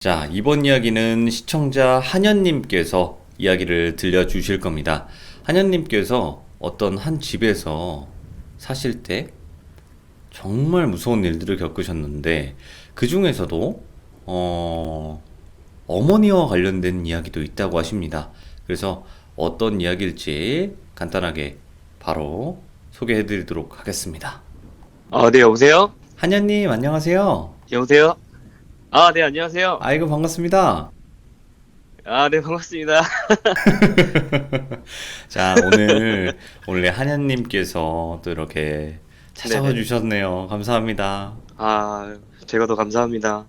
자, 이번 이야기는 시청자 한현님께서 이야기를 들려주실 겁니다. 한현님께서 어떤 한 집에서 사실 때 정말 무서운 일들을 겪으셨는데, 그 중에서도, 어머니와 관련된 이야기도 있다고 하십니다. 그래서 어떤 이야기일지 간단하게 바로 소개해 드리도록 하겠습니다. 네, 여보세요? 한현님, 안녕하세요. 여보세요? 네, 안녕하세요. 아이고, 반갑습니다. 네, 반갑습니다. 자, 오늘 원래 한현님께서 또 이렇게 찾아와 네네. 주셨네요. 감사합니다. 제가 더 감사합니다.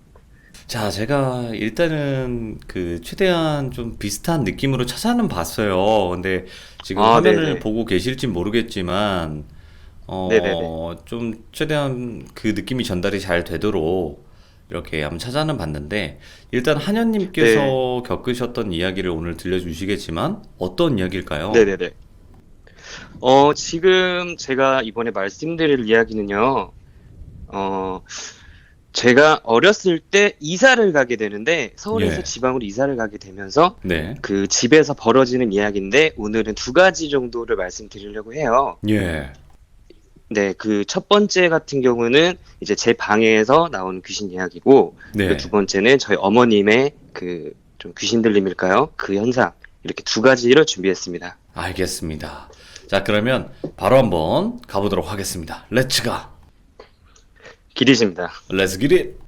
자, 제가 일단은 최대한 좀 비슷한 느낌으로 찾아는 봤어요. 근데 지금 화면을 네네. 보고 계실진 모르겠지만, 네네네. 좀 최대한 그 느낌이 전달이 잘 되도록 이렇게 한번 찾아는 봤는데, 일단 네. 한현님께서 겪으셨던 이야기를 오늘 들려주시겠지만, 어떤 이야기일까요? 네네네. 지금 제가 이번에 말씀드릴 이야기는요, 어, 제가 어렸을 때 이사를 가게 되는데, 서울에서 예, 지방으로 이사를 가게 되면서 네, 그 집에서 벌어지는 이야기인데, 오늘은 두 가지 정도를 말씀드리려고 해요. 예, 네, 그 첫 번째 같은 경우는 이제 제 방에서 나온 귀신 이야기고, 그리고 두 네. 번째는 저희 어머님의 그 좀 귀신 들림일까요? 그 현상. 이렇게 두 가지를 준비했습니다. 알겠습니다. 자, 그러면 바로 한번 가보도록 하겠습니다. 렛츠 가! 기대십니다. 렛츠 기릿!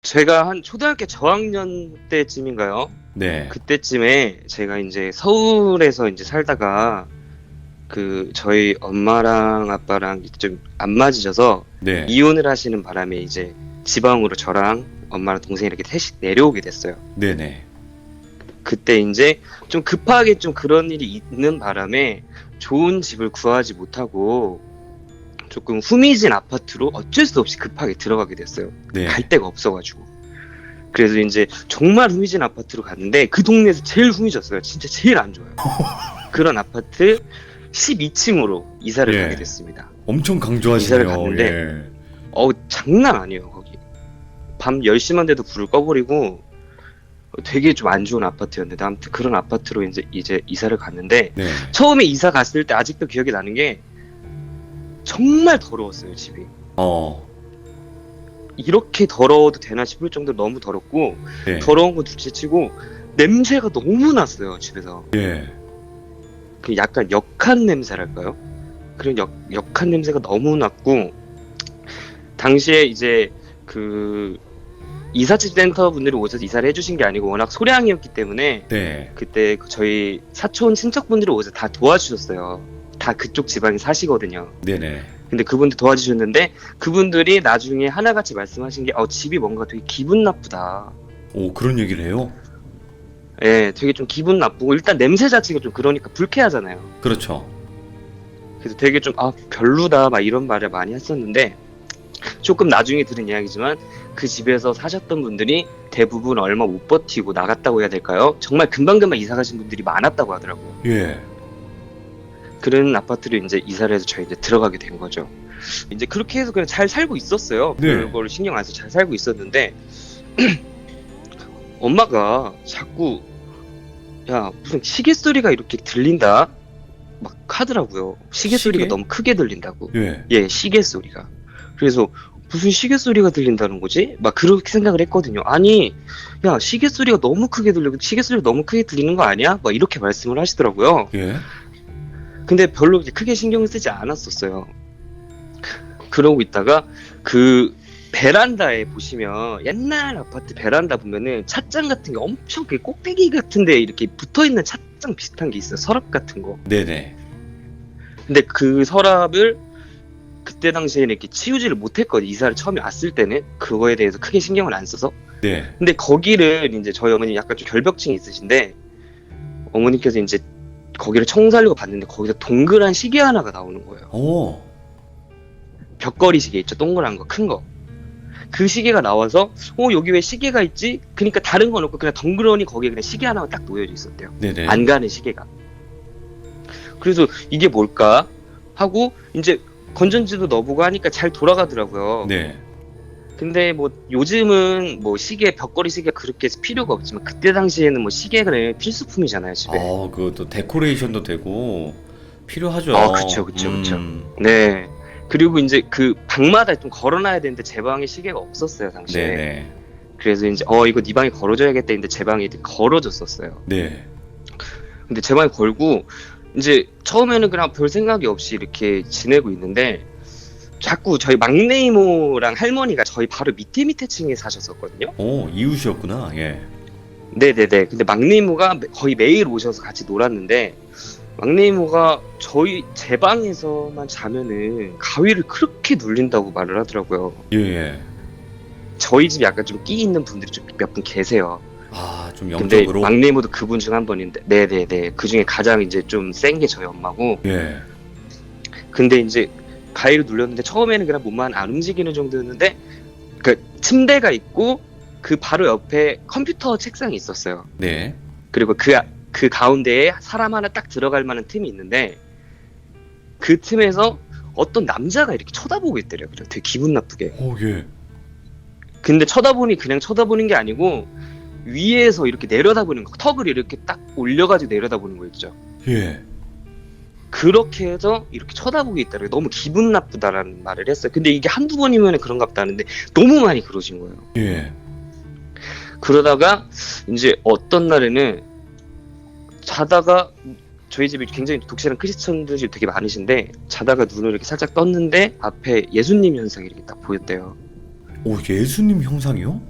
제가 한 초등학교 저학년 때쯤인가요? 네, 그때쯤에 제가 이제 서울에서 이제 살다가 그 저희 엄마랑 아빠랑 좀 안 맞으셔서 네, 이혼을 하시는 바람에 이제 지방으로 저랑 엄마랑 동생이 이렇게 셋이 내려오게 됐어요. 네네. 그때 이제 좀 급하게 좀 그런 일이 있는 바람에 좋은 집을 구하지 못하고 조금 후미진 아파트로 어쩔 수 없이 급하게 들어가게 됐어요. 갈 네. 데가 없어가지고. 그래서 이제 정말 후미진 아파트로 갔는데 그 동네에서 제일 후미졌어요. 진짜 제일 안 좋아요. 그런 아파트 12층으로 이사를 가게 예. 됐습니다. 엄청 이사를 강조하시네요. 갔는데 예. 장난 아니에요, 거기. 밤 10시만 돼도 불을 꺼버리고 되게 좀 안 좋은 아파트였는데 아무튼 그런 아파트로 이제 이사를 갔는데 네. 처음에 이사 갔을 때 아직도 기억이 나는 게 정말 더러웠어요, 집이. 어, 이렇게 더러워도 되나 싶을 정도로 너무 더럽고 네. 더러운 건 둘째치고 냄새가 너무 났어요, 집에서. 예. 그 약간 역한 냄새랄까요? 그런 역한 냄새가 너무 났고 당시에 이제 그 이삿짐 센터 분들이 오셔서 이사를 해주신 게 아니고 워낙 소량이었기 때문에 네. 그때 저희 사촌 친척분들이 오셔서 다 도와주셨어요. 다 그쪽 지방에 사시거든요. 네네. 근데 그분들 도와주셨는데 그분들이 나중에 하나같이 말씀하신 게 집이 뭔가 되게 기분 나쁘다. 오, 그런 얘기를 해요? 예, 되게 좀 기분 나쁘고 일단 냄새 자체가 좀 그러니까 불쾌하잖아요. 그렇죠. 그래서 되게 좀 별로다 막 이런 말을 많이 했었는데 조금 나중에 들은 이야기지만 그 집에서 사셨던 분들이 대부분 얼마 못 버티고 나갔다고 해야 될까요? 정말 금방금방 이사 가신 분들이 많았다고 하더라고요. 예. 그런 아파트를 이제 이사를 해서 저희 이제 들어가게 된 거죠. 이제 그렇게 해서 그냥 잘 살고 있었어요. 네. 그걸 신경 안 써서 잘 살고 있었는데 엄마가 자꾸 야 무슨 시계 소리가 이렇게 들린다 막 하더라고요. 시계 소리가 시계? 너무 크게 들린다고. 예. 예, 시계 소리가. 그래서 무슨 시계 소리가 들린다는 거지? 막 그렇게 생각을 했거든요. 아니, 야 시계 소리가 너무 크게 들리고 시계 소리가 너무 크게 들리는 거 아니야? 막 이렇게 말씀을 하시더라고요. 예. 근데 별로 이렇게 크게 신경을 쓰지 않았었어요. 그러고 있다가 그 베란다에 보시면 옛날 아파트 베란다 보면은 찻잔 같은 게 엄청 그 꼭대기 같은데 이렇게 붙어있는 찻잔 비슷한 게 있어요. 서랍 같은 거. 네네. 근데 그 서랍을 그때 당시에는 이렇게 치우지를 못했거든요. 이사를 처음에 왔을 때는 그거에 대해서 크게 신경을 안 써서. 네. 근데 거기를 이제 저희 어머니 약간 좀 결벽증이 있으신데 어머니께서 이제 거기를 청소하려고 봤는데 거기서 동그란 시계 하나가 나오는 거예요. 오. 벽걸이 시계 있죠, 동그란 거, 큰 거. 그 시계가 나와서 여기 왜 시계가 있지? 그러니까 다른 건 없고 그냥 덩그러니 거기에 그냥 시계 하나가 딱 놓여져 있었대요. 네네. 안 가는 시계가. 그래서 이게 뭘까 하고 이제 건전지도 넣어보고 하니까 잘 돌아가더라고요. 네. 근데 뭐 요즘은 뭐 시계, 벽걸이 시계 그렇게 필요가 없지만 그때 당시에는 뭐 시계는 필수품이잖아요, 집에. 그것도 데코레이션도 되고 필요하죠. 그쵸. 네. 그리고 이제 그 방마다 좀 걸어놔야 되는데 제 방에 시계가 없었어요, 당시에. 네네. 그래서 이제 이거 네 방에 걸어줘야겠다 했는데 제 방에 걸어줬었어요. 네. 근데 제 방에 걸고 이제 처음에는 그냥 별 생각이 없이 이렇게 지내고 있는데 자꾸 저희 막내 이모랑 할머니가 저희 바로 밑에 층에 사셨었거든요. 이웃이었구나. 예. 네네네. 근데 막내 이모가 거의 매일 오셔서 같이 놀았는데 막내 이모가 제 방에서만 자면은 가위를 그렇게 눌린다고 말을 하더라고요. 예. 저희 집 약간 좀 끼 있는 분들이 좀 몇 분 계세요. 좀 근데 영적으로. 막내 이모도 그분 중 한 분인데, 네네네. 그 중에 가장 이제 좀 센 게 저희 엄마고. 예. 근데 이제 가위를 눌렸는데 처음에는 그냥 몸만 안 움직이는 정도였는데, 그 침대가 있고 그 바로 옆에 컴퓨터 책상이 있었어요. 네. 그리고 그 가운데에 사람 하나 딱 들어갈 만한 틈이 있는데 그 틈에서 어떤 남자가 이렇게 쳐다보고 있더래요. 그래서 되게 기분 나쁘게. 예. 근데 그냥 쳐다보는 게 아니고 위에서 이렇게 내려다보는 거, 턱을 이렇게 딱 올려가지고 내려다보는 거 있죠. 예. 그렇게 해서 이렇게 쳐다보고 있다고 너무 기분 나쁘다라는 말을 했어요. 근데 이게 한두 번이면 그런가 보다 하는데 너무 많이 그러신 거예요. 예. 그러다가 이제 어떤 날에는 자다가 저희 집이 굉장히 독실한 크리스천들이 되게 많으신데 자다가 눈을 이렇게 살짝 떴는데 앞에 예수님 현상이 이렇게 딱 보였대요. 예수님 형상이요?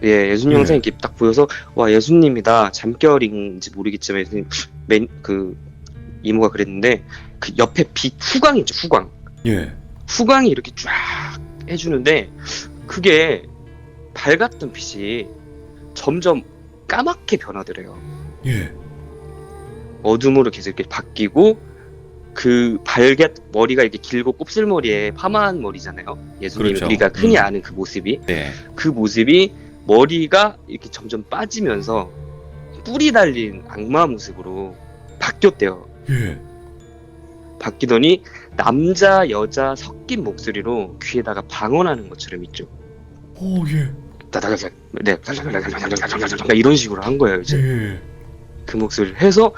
예, 예수님 네. 형상이 이렇게 딱 보여서 와 예수님이다. 잠결인지 모르겠지만 예수님 그 이모가 그랬는데 그 옆에 빛 후광이 있죠. 후광. 예. 후광이 이렇게 쫙 해주는데 그게 밝았던 빛이 점점 까맣게 변하더래요. 예. 어둠으로 계속 이렇게 바뀌고 그 머리가 이렇게 길고 곱슬머리에 파마한 머리잖아요. 예수님 그렇죠. 우리가 흔히 아는 그 모습이 네. 그 모습이 머리가 이렇게 점점 빠지면서 뿔이 달린 악마 모습으로 바뀌었대요. 예. 바뀌더니 남자 여자 섞인 목소리로 귀에다가 방언하는 것처럼 있죠. 예. 다다다다 네 이런 식으로 한 거예요. 이제 예. 그 목소리를 해서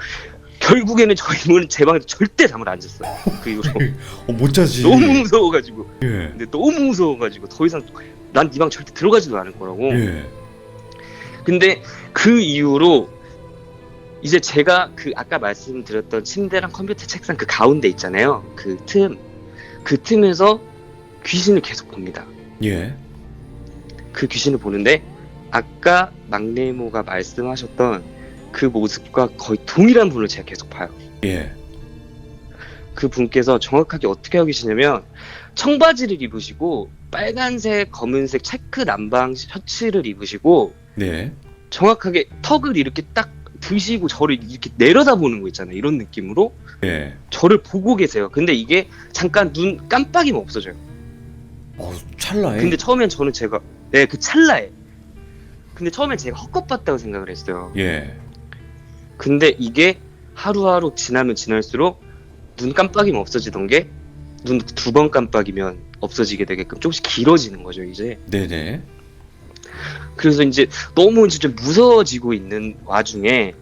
결국에는 저희 이모는 제 방에서 절대 잠을 안 잤어요. 그 이후로 못 자지. 너무 무서워가지고. 예. 근데 너무 무서워가지고 더 이상 난 네 방 절대 들어가지도 않을 거라고. 예. 근데 그 이후로 이제 제가 그 아까 말씀드렸던 침대랑 컴퓨터 책상 그 가운데 있잖아요. 그 틈에서 귀신을 계속 봅니다. 예. 그 귀신을 보는데 아까 막내 이모가 말씀하셨던 그 모습과 거의 동일한 분을 제가 계속 봐요. 예. 그 분께서 정확하게 어떻게 하고 계시냐면 청바지를 입으시고 빨간색, 검은색 체크 남방 셔츠를 입으시고 네. 정확하게 턱을 이렇게 딱 드시고 저를 이렇게 내려다보는 거 있잖아요. 이런 느낌으로 예. 저를 보고 계세요. 근데 이게 잠깐 눈 깜빡이면 없어져요. 찰나에. 근데 처음엔 저는 그 찰나에. 근데 처음엔 제가 헛것봤다고 생각을 했어요. 예. 근데 이게 하루하루 지나면 지날수록 눈 깜빡이면 없어지던 게 눈 2번 깜빡이면 없어지게 되게끔 조금씩 길어지는 거죠, 이제. 네네. 그래서 이제 너무 이제 좀 무서워지고 있는 와중에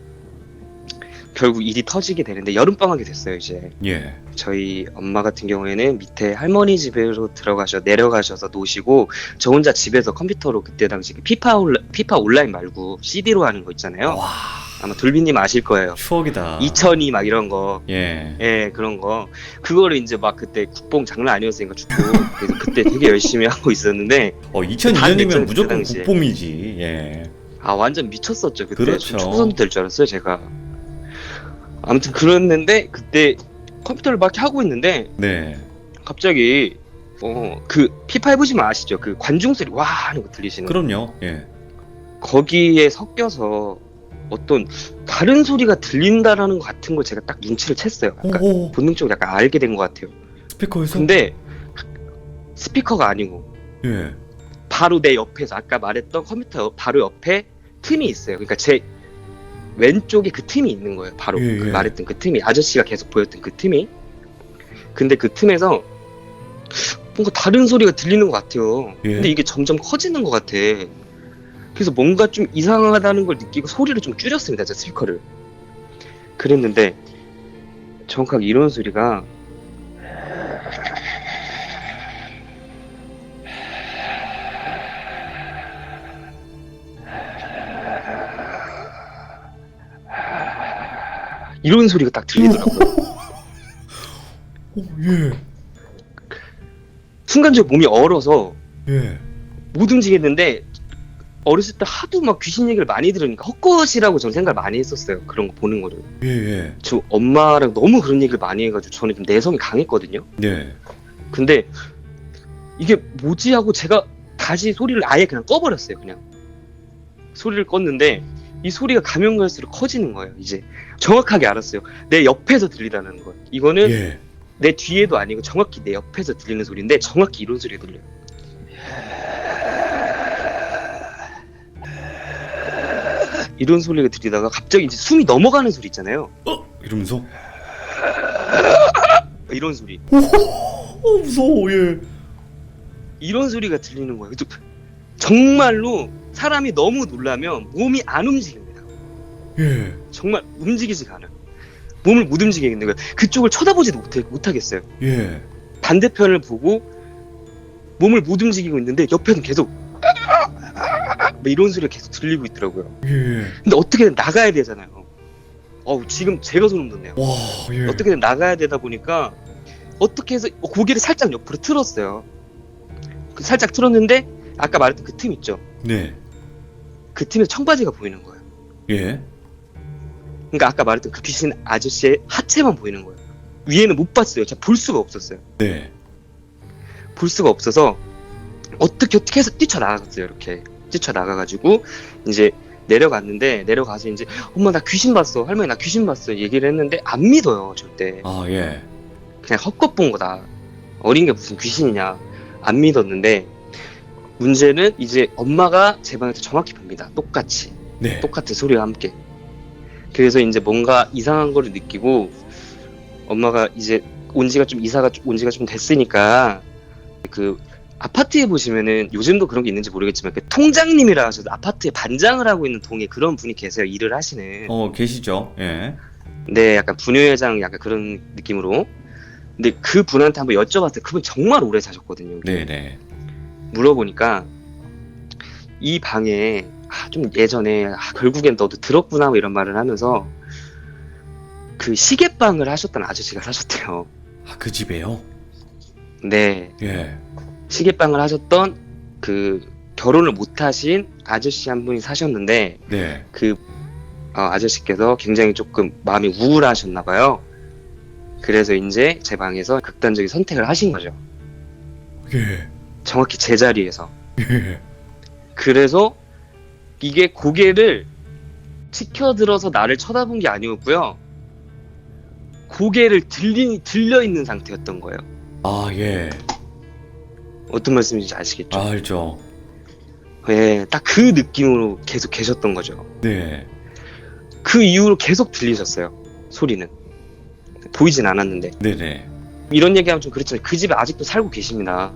결국 일이 터지게 되는데 여름방학이 됐어요, 이제. 예. 저희 엄마 같은 경우에는 밑에 할머니 집으로 내려가셔서 노시고 저 혼자 집에서 컴퓨터로 그때 당시 피파 온라인 말고 CD로 하는 거 있잖아요. 와. 아마 돌비님 아실 거예요. 추억이다. 2002 막 이런 거. 예. 예, 그런 거. 그거를 이제 막 그때 국뽕 장난 아니었으니까 축구. 그래서 그때 되게 열심히 하고 있었는데 2002년이면 무조건 당시에. 국뽕이지. 예. 완전 미쳤었죠. 그때 그렇죠. 축구 선수 될 줄 알았어요, 제가. 아무튼 그랬는데 그때 컴퓨터를 막 하고 있는데 네. 갑자기 그 피파 해보시면 아시죠? 그 관중 소리 와 하는 거 들리시는 거. 그럼요. 예. 거기에 섞여서 어떤 다른 소리가 들린다라는 것 같은 걸 제가 딱 눈치를 챘어요. 약간 오. 본능적으로 약간 알게 된 것 같아요. 스피커에서. 근데 스피커가 아니고 예. 바로 내 옆에서 아까 말했던 컴퓨터 바로 옆에 틈이 있어요. 그러니까 제 왼쪽에 그 틈이 있는 거예요. 바로 예, 그 예. 말했던 그 틈이 아저씨가 계속 보였던 그 틈이. 근데 그 틈에서 뭔가 다른 소리가 들리는 것 같아요. 예. 근데 이게 점점 커지는 것 같아. 그래서 뭔가 좀 이상하다는 걸 느끼고 소리를 좀 줄였습니다. 제 스피커를. 그랬는데 정확하게 이런 소리가 이런 소리가 딱 들리더라고요. 예. 순간적으로 몸이 얼어서 예. 못 움직였는데 어렸을 때 하도 막 귀신 얘기를 많이 들으니까 헛것이라고 저는 생각을 많이 했었어요. 그런 거 보는 거를. 예. 예. 저 엄마랑 너무 그런 얘기를 많이 해가지고 저는 좀 내성이 강했거든요. 네. 근데 이게 뭐지 하고 제가 다시 소리를 아예 그냥 꺼버렸어요. 그냥 소리를 껐는데 이 소리가 가면 갈수록 커지는 거예요. 이제 정확하게 알았어요. 내 옆에서 들리다는 거예요. 이거는 예. 내 뒤에도 아니고 정확히 내 옆에서 들리는 소리인데 정확히 이런 소리가 들려요. 이런 소리가 들리다가 갑자기 이제 숨이 넘어가는 소리 있잖아요. 이러면서 이런 소리. 무서워. 예. 이런 소리가 들리는 거예요. 정말로 사람이 너무 놀라면 몸이 안 움직입니다. 예. 정말 움직이지가 않아요. 몸을 못 움직이겠는 거예요. 그쪽을 쳐다보지도 못하겠어요. 예. 반대편을 보고 몸을 못 움직이고 있는데 옆에는 계속 뭐 이런 소리가 계속 들리고 있더라고요. 예. 근데 어떻게든 나가야 되잖아요. 지금 제가 소름 돋네요. 와. 예. 어떻게든 나가야 되다 보니까 어떻게 해서 고개를 살짝 옆으로 틀었어요. 살짝 틀었는데 아까 말했던 그 틈 있죠. 네. 그 틈에서 청바지가 보이는 거예요. 예. 그러니까 아까 말했던 그 귀신 아저씨의 하체만 보이는 거예요. 위에는 못 봤어요. 제가 볼 수가 없었어요. 네. 볼 수가 없어서 어떻게 해서 뛰쳐나갔어요. 이렇게 뛰쳐나가가지고 이제 내려갔는데 내려가서 이제 엄마 나 귀신 봤어. 할머니 나 귀신 봤어. 얘기를 했는데 안 믿어요. 절대. 아, 예. 그냥 헛것 본 거다. 어린 게 무슨 귀신이냐. 안 믿었는데 문제는 이제 엄마가 제 방에서 정확히 봅니다. 똑같이. 네. 똑같은 소리와 함께. 그래서 이제 뭔가 이상한 거를 느끼고 엄마가 이제 이사가 온 지가 좀 됐으니까 그 아파트에 보시면은 요즘도 그런 게 있는지 모르겠지만 그 통장님이라 하셔서 아파트에 반장을 하고 있는 동에 그런 분이 계세요. 일을 하시는. 계시죠. 예. 네, 약간 부녀회장 약간 그런 느낌으로. 근데 그 분한테 한번 여쭤봤어요. 그분 정말 오래 사셨거든요. 네, 네. 물어보니까 이 방에 좀 예전에 결국엔 너도 들었구나 뭐 이런 말을 하면서 그 시계방을 하셨던 아저씨가 사셨대요. 아, 그 집에요? 네, 예. 시계방을 하셨던 그 결혼을 못 하신 아저씨 한 분이 사셨는데 네. 그 아저씨께서 굉장히 조금 마음이 우울하셨나 봐요. 그래서 이제 제 방에서 극단적인 선택을 하신 거죠. 예. 정확히 제 자리에서. 예. 그래서 이게 고개를 치켜들어서 나를 쳐다본 게 아니었고요. 고개를 들려 있는 상태였던 거예요. 아, 예. 어떤 말씀인지 아시겠죠? 아, 알죠. 네, 딱 그 느낌으로 계속 계셨던 거죠. 네. 그 이후로 계속 들리셨어요. 소리는. 보이진 않았는데. 네네. 이런 얘기하면 좀 그렇잖아요. 그 집에 아직도 살고 계십니다.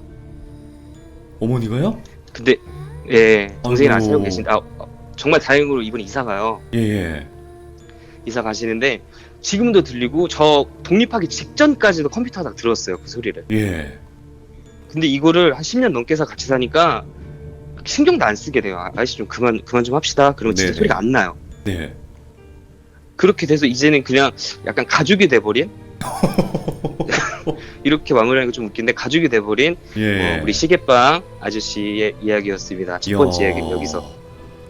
어머니가요? 근데 예, 동생이 안 아이고. 살고 계신데 정말 다행으로 이번에 이사 가요. 예, 예. 이사 가시는데 지금도 들리고 저 독립하기 직전까지도 컴퓨터 하다 들었어요. 그 소리를. 예. 근데 이거를 한 10년 넘게 해서 같이 사니까 신경도 안 쓰게 돼요. 아저씨 좀 그만 좀 합시다. 그러면 진짜 네네. 소리가 안 나요. 네. 그렇게 돼서 이제는 그냥 약간 가족이 돼버린 이렇게 마무리하는 게 좀 웃긴데 가족이 돼버린 예. 우리 시계방 아저씨의 이야기였습니다. 첫 번째 이야. 이야기는 여기서.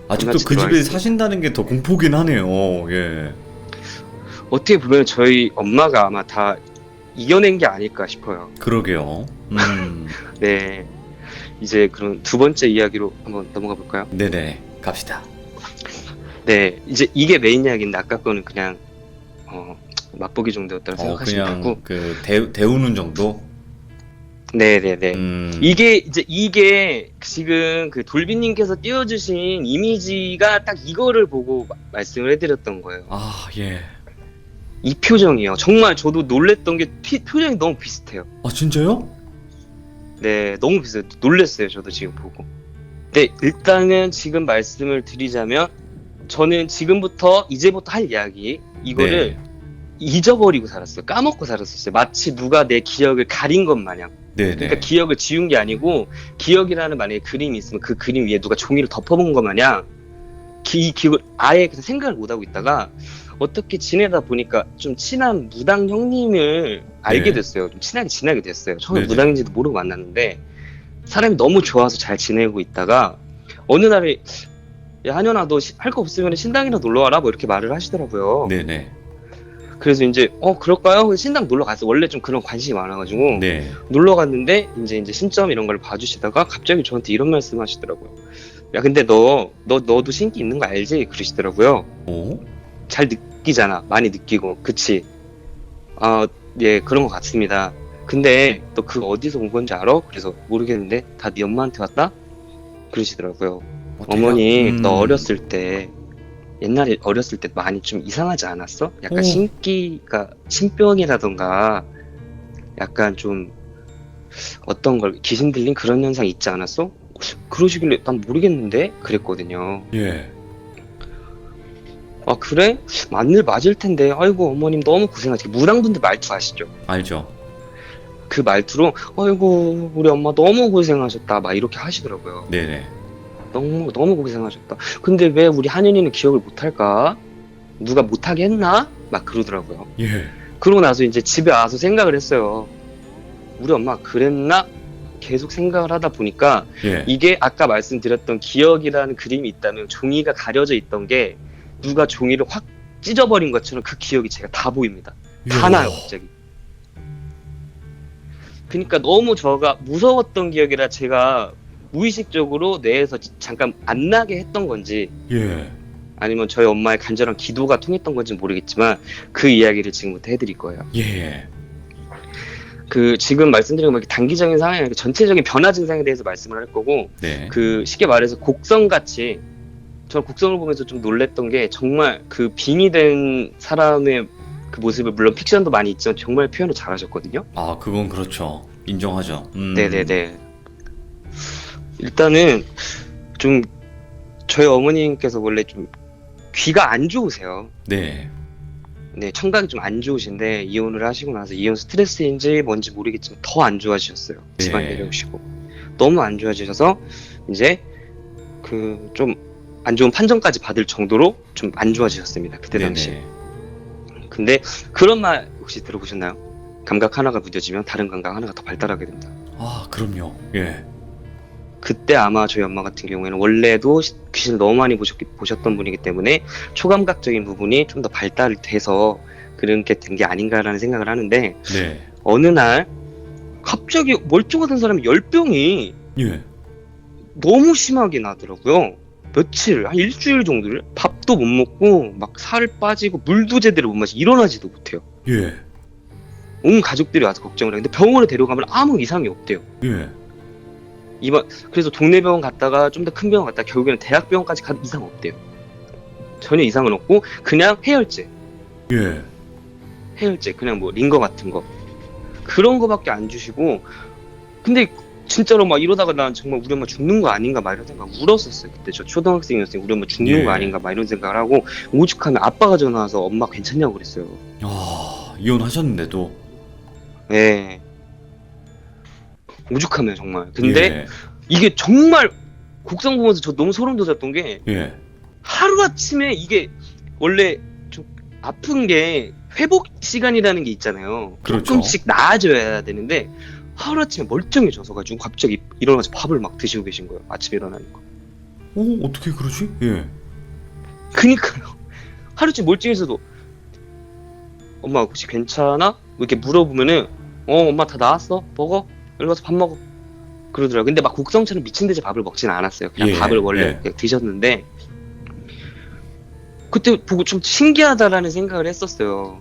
아직도 끝마치도록 그 집에 하겠습니다. 사신다는 게 더 공포긴 하네요. 예. 어떻게 보면 저희 엄마가 아마 다 이겨낸 게 아닐까 싶어요. 그러게요. 네, 이제 그럼 두 번째 이야기로 한번 넘어가 볼까요? 네네. 갑시다. 네, 이제 이게 메인 이야기인데 아까 거는 그냥 맛보기 정도였다고 생각하시면 그냥 되고. 그 데우는 정도? 네네네. 음. 이게 지금 그 돌비님께서 띄워주신 이미지가 딱 이거를 보고 말씀을 해드렸던 거예요. 아, 예. 이 표정이요. 정말 저도 놀랬던 게 표정이 너무 비슷해요. 아, 진짜요? 네, 너무 비싸요. 놀랐어요. 저도 지금 보고. 네, 일단은 지금 말씀을 드리자면 저는 지금부터 이제부터 할 이야기 이거를 네. 잊어버리고 살았어요. 까먹고 살았었어요. 마치 누가 내 기억을 가린 것 마냥. 네. 그러니까 네. 기억을 지운 게 아니고 기억이라는 만약에 그림이 있으면 그 그림 위에 누가 종이를 덮어본 것 마냥 이 기억을 아예 그냥 생각을 못하고 있다가 어떻게 지내다 보니까 좀 친한 무당 형님을 알게 네. 됐어요. 좀 친하게 지내게 됐어요. 처음에 네네. 무당인지도 모르고 만났는데 사람이 너무 좋아서 잘 지내고 있다가 어느 날에 야 한현아 너 할 거 없으면 신당이나 놀러 와라 뭐 이렇게 말을 하시더라고요. 네네. 그래서 이제 그럴까요? 그래서 신당 놀러 갔어. 원래 좀 그런 관심이 많아가지고 네. 놀러 갔는데 이제 신점 이런 걸 봐주시다가 갑자기 저한테 이런 말씀 하시더라고요. 야 근데 너도 신기 있는 거 알지? 그러시더라고요. 오? 잘 느끼잖아. 많이 느끼고 그치? 예 그런 것 같습니다. 근데 너 그거 어디서 온 건지 알아? 그래서 모르겠는데 다 네 엄마한테 왔다? 그러시더라고요. 어머니 너 어렸을 때 옛날에 어렸을 때 많이 좀 이상하지 않았어? 약간 오. 신기가 신병이라던가 약간 좀 어떤 걸 귀신 들린 그런 현상 있지 않았어? 그러시길래 난 모르겠는데 그랬거든요. 예. 아 그래? 맞을 텐데 아이고 어머님 너무 고생하시고 무당분들 말투 아시죠? 알죠. 그 말투로 아이고 우리 엄마 너무 고생하셨다 막 이렇게 하시더라고요. 네네. 너무 고생하셨다. 근데 왜 우리 한윤이는 기억을 못할까? 누가 못하게 했나? 막 그러더라고요. 예. 그러고 나서 이제 집에 와서 생각을 했어요. 우리 엄마 그랬나? 계속 생각을 하다 보니까 예. 이게 아까 말씀드렸던 기억이라는 그림이 있다면 종이가 가려져 있던 게 누가 종이를 확 찢어버린 것처럼 그 기억이 제가 다 보입니다. 다 나요 갑자기. 그러니까 너무 저가 무서웠던 기억이라 제가 무의식적으로 뇌에서 잠깐 안 나게 했던 건지 예. 아니면 저희 엄마의 간절한 기도가 통했던 건지 모르겠지만 그 이야기를 지금부터 해드릴 거예요. 예. 그 지금 말씀드린 건 단기적인 상황이 아니라 전체적인 변화 증상에 대해서 말씀을 할 거고 네. 그 쉽게 말해서 곡성같이 저는 곡성을 보면서 좀 놀랬던 게 정말 그 빙이 된 사람의 그 모습을 물론 픽션도 많이 있지만 정말 표현을 잘하셨거든요. 아, 그건 그렇죠. 인정하죠. 네네네. 일단은 좀 저희 어머님께서 원래 좀 귀가 안 좋으세요. 네. 네, 청각이 좀 안 좋으신데 이혼을 하시고 나서 이혼 스트레스인지 뭔지 모르겠지만 더 안 좋아지셨어요. 집안 네. 내려오시고 너무 안 좋아지셔서 이제 그 좀 안 좋은 판정까지 받을 정도로 좀 안 좋아지셨습니다. 그때 당시. 네네. 근데 그런 말 혹시 들어보셨나요? 감각 하나가 무뎌지면 다른 감각 하나가 더 발달하게 된다. 아, 그럼요. 예. 그때 아마 저희 엄마 같은 경우에는 원래도 귀신을 너무 많이 보셨던 분이기 때문에 초감각적인 부분이 좀 더 발달돼서 그렇게 된 게 아닌가라는 생각을 하는데 네. 어느 날 갑자기 멀쩡하던 사람이 열병이 예. 너무 심하게 나더라고요. 며칠, 한 일주일 정도를 밥도 못 먹고 막 살 빠지고 물도 제대로 못 마시고 일어나지도 못해요. 예. 온 가족들이 와서 걱정을 해요. 근데 병원에 데려가면 아무 이상이 없대요. 예. 그래서 동네 병원 갔다가 좀 더 큰 병원 갔다가 결국에는 대학병원까지 가도 이상 없대요. 전혀 이상은 없고 그냥 해열제 예. 그냥 뭐 링거 같은 거 그런 거밖에 안 주시고 근데 진짜로 막 이러다가 난 정말 우리 엄마 죽는 거 아닌가 막 이런 생각 울었었어요. 그때 저 초등학생이었으니 우리 엄마 죽는 예. 거 아닌가 막 이런 생각을 하고 오죽하면 아빠가 전화 와서 엄마 괜찮냐고 그랬어요. 아, 이혼하셨는데도. 예. 오죽하면 정말. 근데 예. 이게 정말 곡성 보면서 저 너무 소름 돋았던 게 예. 하루아침에 이게 원래 좀 아픈 게 회복 시간이라는 게 있잖아요. 그렇죠. 조금씩 나아져야 되는데 하루아침에 멀쩡해져서 가지고 갑자기 일어나서 밥을 막 드시고 계신 거예요. 아침에 일어나니까. 오, 어떻게 그러지? 예. 그니까요. 하루아침에 멀쩡해서도 엄마 혹시 괜찮아? 이렇게 물어보면은 엄마 다 나았어? 먹어? 여기 가서 밥 먹어. 그러더라고요. 근데 막 곡성처럼 미친 듯이 밥을 먹지는 않았어요. 그냥 예, 밥을 원래 예. 그냥 드셨는데 그때 보고 좀 신기하다라는 생각을 했었어요.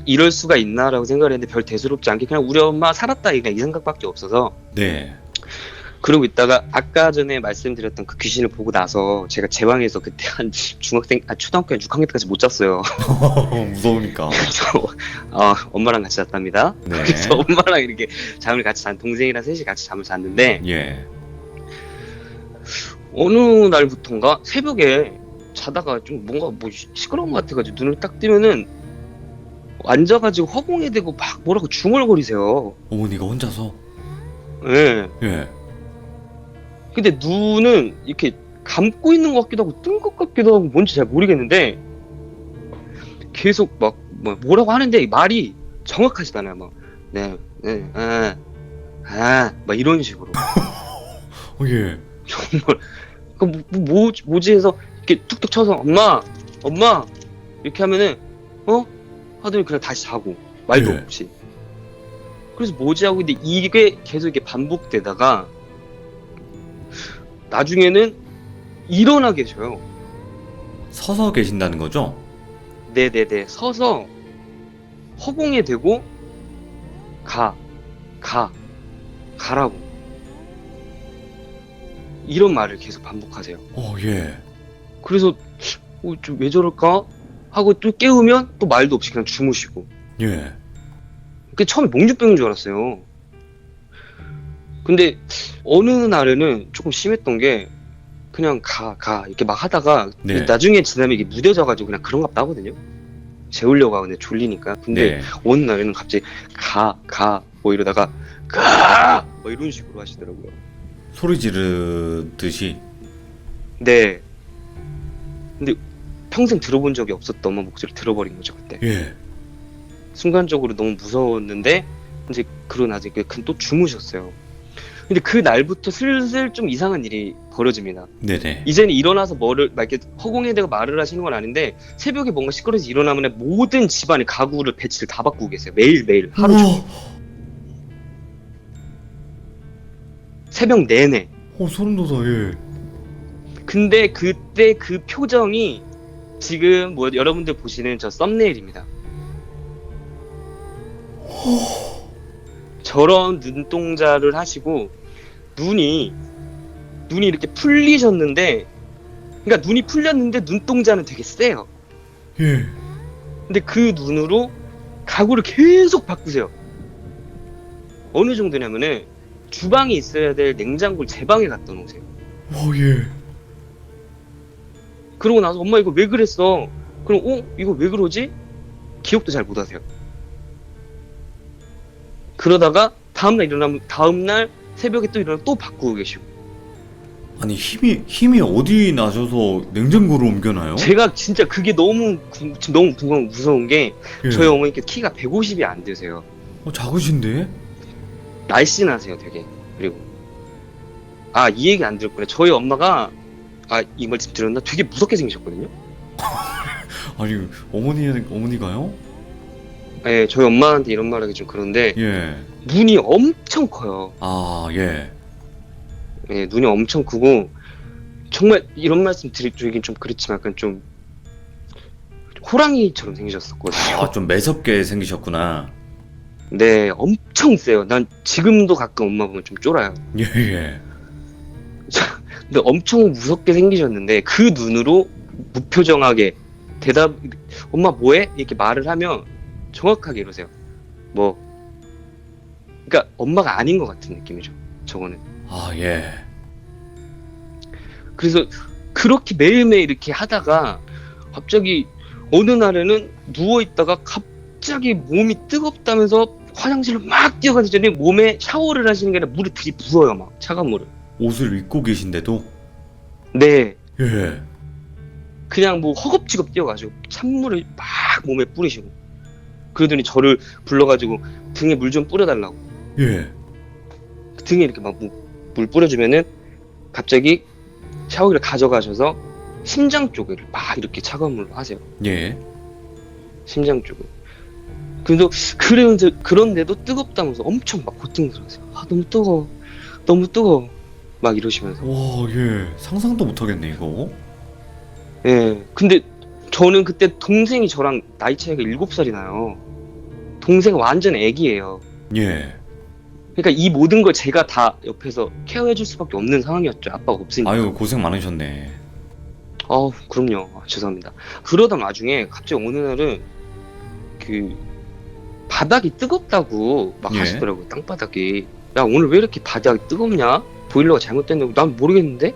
이럴 수가 있나라고 생각을 했는데 별 대수롭지 않게 그냥 우리 엄마 살았다 그냥 이 생각밖에 없어서 네. 그러고 있다가 아까 전에 말씀드렸던 그 귀신을 보고 나서 제가 제 방에서 그때 한 초등학교 6학년 때까지 못 잤어요. 무서우니까. 그래서 엄마랑 같이 잤답니다. 네. 그래서 엄마랑 이렇게 잠을 같이 잔 동생이랑 셋이 같이 잠을 잤는데 예. 어느 날부턴가 새벽에 자다가 좀 뭔가 뭐 시끄러운 것 같아가지고 눈을 딱 뜨면은 앉아가지고 허공에 대고 막 뭐라고 중얼거리세요. 어머니가 혼자서. 예. 예. 근데 눈은 이렇게 감고 있는 것 같기도 하고 뜬 것 같기도 하고 뭔지 잘 모르겠는데 계속 막 뭐라고 하는데 말이 정확하지도 않아요. 막 네, 네, 막 이런 식으로. 예. 정말 뭐지 해서 이렇게 툭툭 쳐서 엄마 이렇게 하면은 하더니 그냥 다시 자고 말도 예. 없이. 그래서 뭐지 하고 근데 이게 계속 이게 반복되다가 나중에는 일어나 계셔요. 서서 계신다는 거죠? 네네네. 서서 허공에 대고 가라고 이런 말을 계속 반복하세요. 예. 그래서 좀 왜 저럴까 하고 또 깨우면 또 말도 없이 그냥 주무시고. 예. 그 처음에 몽주병인 줄 알았어요. 근데 어느 날에는 조금 심했던 게 그냥 가 이렇게 막 하다가 네. 나중에 지나면 이게 무뎌져가지고 그냥 그런갑다 하거든요. 재우려고 하는데 졸리니까. 근데 네. 어느 날에는 갑자기 뭐 이러다가 가! 뭐 이런 식으로 하시더라고요. 소리 지르듯이. 네. 근데 평생 들어본 적이 없었던 엄마 목소리를 들어버린 거죠 그때. 예. 순간적으로 너무 무서웠는데 이제 그러고 나서 또 주무셨어요. 근데 그 날부터 슬슬 좀 이상한 일이 벌어집니다. 네네. 이제는 일어나서 뭐를 막 이렇게 허공에 대고 말을 하시는 건 아닌데 새벽에 뭔가 시끄러워서 일어나면 모든 집안의 가구를 배치를 다 바꾸고 계세요. 매일매일 하루 종일. 새벽 내내. 소름 돋아. 예. 근데 그때 그 표정이 지금 뭐 여러분들 보시는 저 썸네일입니다. 저런 눈동자를 하시고 눈이 이렇게 풀리셨는데, 그러니까 눈이 풀렸는데 눈동자는 되게 세요. 예. 근데 그 눈으로 가구를 계속 바꾸세요. 어느 정도냐면은 주방에 있어야 될 냉장고를 제 방에 갖다 놓으세요. 예. 그러고 나서 엄마 이거 왜 그랬어? 그럼 이거 왜 그러지? 기억도 잘 못하세요. 그러다가 다음날 새벽에 또 일어나면 또 바꾸고 계시고. 아니 힘이 어디 나셔서 냉장고를 옮겨놔요? 제가 진짜 그게 너무 궁금하고 무서운 게 예. 저희 어머니께 키가 150이 안 되세요. 작으신데? 날씬하세요 되게. 그리고 이 얘기 안 들었구나. 저희 엄마가 이 말씀 들었나? 되게 무섭게 생기셨거든요. 아니 어머니가요? 네, 저희 엄마한테 이런 말하기 좀 그런데 예. 눈이 엄청 커요. 예. 네, 눈이 엄청 크고 정말 이런 말씀 드리긴 좀 그렇지만 약간 좀 호랑이처럼 생기셨었거든요. 좀 매섭게 생기셨구나. 네, 엄청 세요. 난 지금도 가끔 엄마 보면 좀 쫄아요. 예. 근데 엄청 무섭게 생기셨는데 그 눈으로 무표정하게 엄마 뭐해? 이렇게 말을 하면 정확하게 이러세요. 그러니까 엄마가 아닌 것 같은 느낌이죠. 저거는. 예. 그래서 그렇게 매일매일 이렇게 하다가 갑자기 어느 날에는 누워있다가 갑자기 몸이 뜨겁다면서 화장실로 막 뛰어가기 전에 몸에 샤워를 하시는 게 아니라 물을 들이부어요. 막 차가운 물을. 옷을 입고 계신데도? 네. 예. 그냥 허겁지겁 뛰어가지고 찬물을 막 몸에 뿌리시고 그러더니 저를 불러가지고 등에 물 좀 뿌려달라고. 예. 등에 이렇게 막 물 뿌려주면은 갑자기 샤워기를 가져가셔서 심장 쪽을 막 이렇게 차가운 물로 하세요. 예. 심장 쪽을. 그런데도 뜨겁다면서 엄청 막 고통스러워하세요. 너무 뜨거워 막 이러시면서. 예. 상상도 못하겠네 이거. 예. 근데 저는 그때 동생이 저랑 나이 차이가 7살이 나요. 동생 완전 애기예요. 예. 그러니까 이 모든 걸 제가 다 옆에서 케어해줄 수밖에 없는 상황이었죠. 아빠가 없으니까. 아유, 고생 많으셨네. 그럼요. 죄송합니다. 그러던 와중에 갑자기 어느 날은 그 바닥이 뜨겁다고 막 예. 하시더라고요. 땅바닥이. 야, 오늘 왜 이렇게 바닥이 뜨겁냐? 보일러가 잘못됐는데 난 모르겠는데?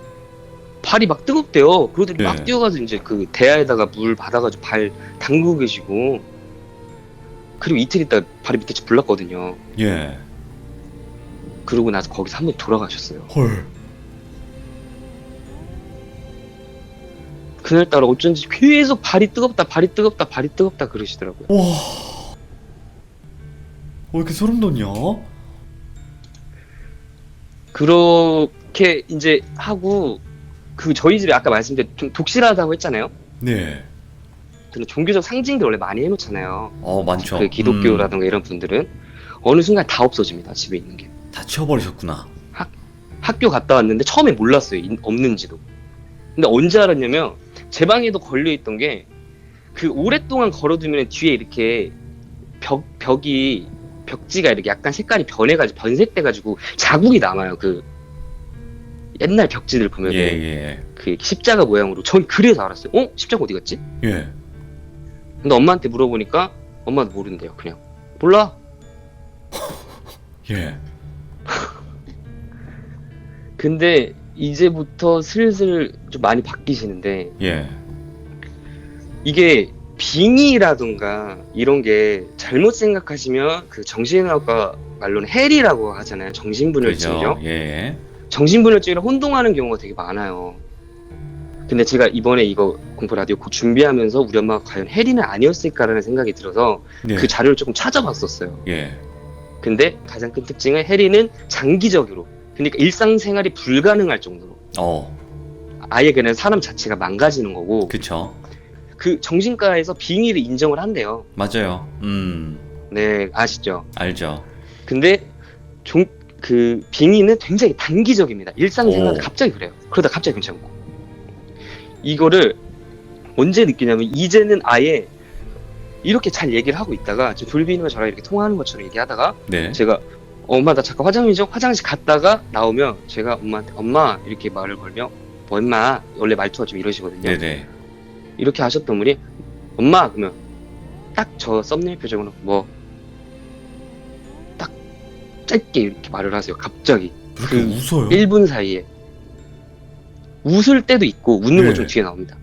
발이 막 뜨겁대요. 그러더니 예. 막 뛰어가서 이제 그 대야에다가 물 받아가지고 발 담그고 계시고, 그리고 이틀 있다가 발이 밑에 불났거든요. 예. 그러고 나서 거기서 한 번 돌아가셨어요. 헐. 그날따라 어쩐지 계속 발이 뜨겁다, 발이 뜨겁다, 발이 뜨겁다 그러시더라고요. 와. 왜 이렇게 소름 돋냐? 그렇게 이제 하고, 그 저희 집에 아까 말씀드린 좀 독실하다고 했잖아요. 네. 근데 종교적 상징들 원래 많이 해놓잖아요. 많죠. 그 기독교라든가 이런 분들은 어느 순간 다 없어집니다. 집에 있는 게. 다 치워버리셨구나. 학교 갔다 왔는데 처음에 몰랐어요. 없는지도. 근데 언제 알았냐면 제 방에도 걸려있던 게, 그 오랫동안 걸어두면 뒤에 이렇게 벽지가 이렇게 약간 색깔이 변해가지고 변색돼가지고 자국이 남아요. 그 옛날 벽지들 보면 예. 그 십자가 모양으로. 전 그래서 알았어요. 십자가 어디 갔지? 예. 근데 엄마한테 물어보니까 엄마도 모른대요. 그냥 몰라. 예. 근데 이제부터 슬슬 좀 많이 바뀌시는데, 예. 이게 빙의라든가 이런 게 잘못 생각하시면 그 정신의학과 말로는 헬이라고 하잖아요. 정신분열증이죠. 그죠. 예. 정신분열증이랑 혼동하는 경우가 되게 많아요. 근데 제가 이번에 이거 공포 라디오 곧 준비하면서 우리 엄마가 과연 헬이는 아니었을까라는 생각이 들어서 네. 그 자료를 조금 찾아봤었어요. 예. 근데 가장 큰 특징은 헬이는 장기적으로, 그러니까 일상생활이 불가능할 정도로 아예 그냥 사람 자체가 망가지는 거고, 그쵸. 그 정신과에서 빙의를 인정을 한대요. 맞아요. 네, 아시죠? 알죠. 근데 그 빙의는 굉장히 단기적입니다. 일상생활에 오. 갑자기 그래요. 그러다 갑자기 괜찮고. 이거를 언제 느끼냐면, 이제는 아예 이렇게 잘 얘기를 하고 있다가 지금 돌비님과 저랑 이렇게 통화하는 것처럼 얘기하다가 네. 제가 엄마 나 잠깐 화장실 갔다가 나오면 제가 엄마한테 엄마 이렇게 말을 걸면, 뭐 임마, 원래 말투가 좀 이러시거든요. 네네. 이렇게 하셨던 분이 엄마 그러면 딱 저 썸네일 표정으로 뭐 딱 짧게 이렇게 말을 하세요. 갑자기 그렇게 그 웃어요? 1분 사이에 웃을 때도 있고 웃는 거 좀 네. 뒤에 나옵니다.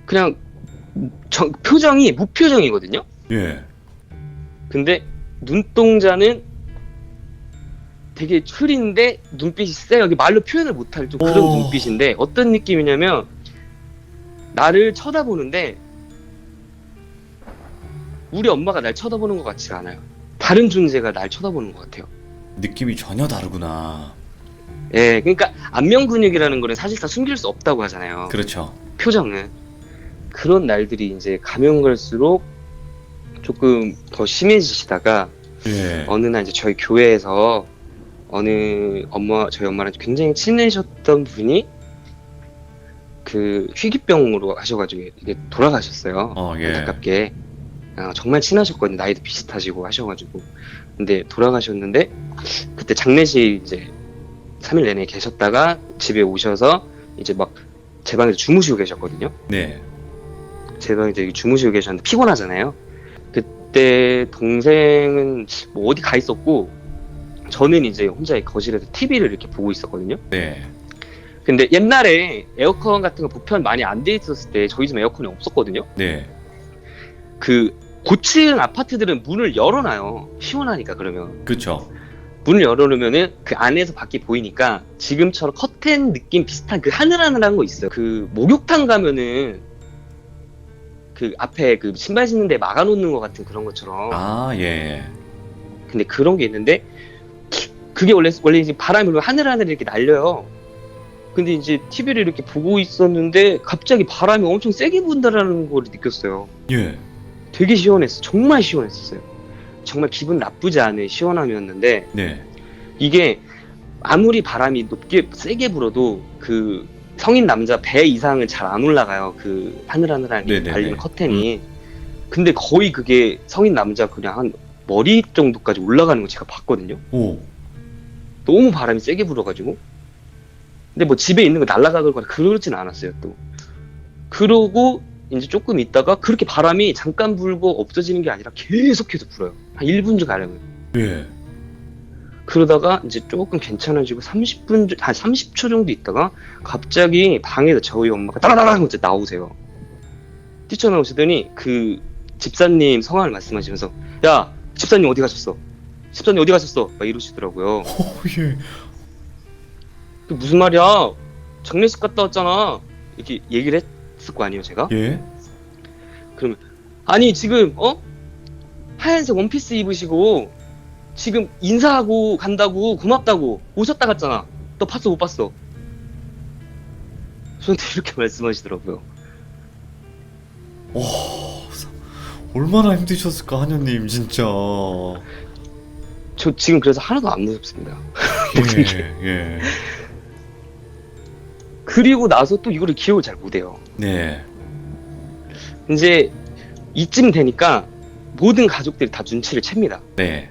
그냥 표정이 무표정이거든요. 예. 근데 눈동자는 되게 흐린데 눈빛이 세요. 이게 말로 표현을 못할 좀 그런 오. 눈빛인데, 어떤 느낌이냐면 나를 쳐다보는데 우리 엄마가 날 쳐다보는 것 같지가 않아요. 다른 존재가 날 쳐다보는 것 같아요. 느낌이 전혀 다르구나. 예, 그러니까 안면 근육이라는 거는 사실상 숨길 수 없다고 하잖아요. 그렇죠. 표정은. 그런 날들이 이제 가면 갈수록 조금 더 심해지시다가 예. 어느 날 이제 저희 교회에서 저희 엄마랑 굉장히 친해졌던 분이 그 희귀병으로 하셔가지고 이게 돌아가셨어요. 예. 안타깝게. 정말 친하셨거든요. 나이도 비슷하시고 하셔가지고. 근데 돌아가셨는데, 그때 장례식 이제 3일 내내 계셨다가 집에 오셔서 이제 막 제 방에서 주무시고 계셨거든요. 네. 제 방에서 주무시고 계셨는데 피곤하잖아요. 그때 동생은 뭐 어디 가 있었고, 저는 이제 혼자 거실에서 TV를 이렇게 보고 있었거든요. 네. 근데 옛날에 에어컨 같은 거 보편 많이 안 돼 있었을 때 저희 집에 에어컨이 없었거든요. 네. 그 고층 아파트들은 문을 열어놔요. 시원하니까. 그러면 그쵸. 문을 열어놓으면은 그 안에서 밖이 보이니까 지금처럼 커튼 느낌 비슷한 그 하늘하늘한 거 있어요. 그 목욕탕 가면은 그 앞에 그 신발 신는 데 막아놓는 것 같은 그런 것처럼. 예. 근데 그런 게 있는데, 그게 원래 이제 바람이 불면 하늘하늘 이렇게 날려요. 근데 이제 TV를 이렇게 보고 있었는데 갑자기 바람이 엄청 세게 분다라는 걸 느꼈어요. 예. 되게 시원했어. 정말 시원했었어요. 정말 기분 나쁘지 않은 시원함이었는데, 네. 이게 아무리 바람이 높게 세게 불어도 그 성인 남자 배 이상은 잘 안 올라가요. 그 하늘하늘하게 네네네. 달리는 커튼이. 근데 거의 그게 성인 남자 그냥 한 머리 정도까지 올라가는 거 제가 봤거든요. 오. 너무 바람이 세게 불어가지고. 근데 뭐 집에 있는 거 날아가거나 그러진 않았어요, 또. 그러고 이제 조금 있다가 그렇게 바람이 잠깐 불고 없어지는 게 아니라 계속해서 불어요. 한 1분 가량은. 예. 그러다가 이제 조금 괜찮아지고 30초 정도 있다가 갑자기 방에서 저희 엄마가 따라다랑 이제 나오세요. 뛰쳐나오시더니 그 집사님 성함을 말씀하시면서 야, 집사님 어디 가셨어? 집사님 어디 가셨어? 막 이러시더라고요. 오, 예. 그 무슨 말이야? 장례식 갔다 왔잖아. 이렇게 얘기를 했을 거 아니에요, 제가? 예. 그러면 아니 지금 하얀색 원피스 입으시고 지금 인사하고 간다고 고맙다고 오셨다 갔잖아. 너 봤어 못 봤어? 저한테 이렇게 말씀하시더라고요. 얼마나 힘드셨을까, 하녀님, 진짜. 저 지금 그래서 하나도 안 무섭습니다. 예, 예. 그리고 나서 또 이거를 기억을 잘 못해요. 네. 이제 이쯤 되니까 모든 가족들이 다 눈치를 챕니다. 네.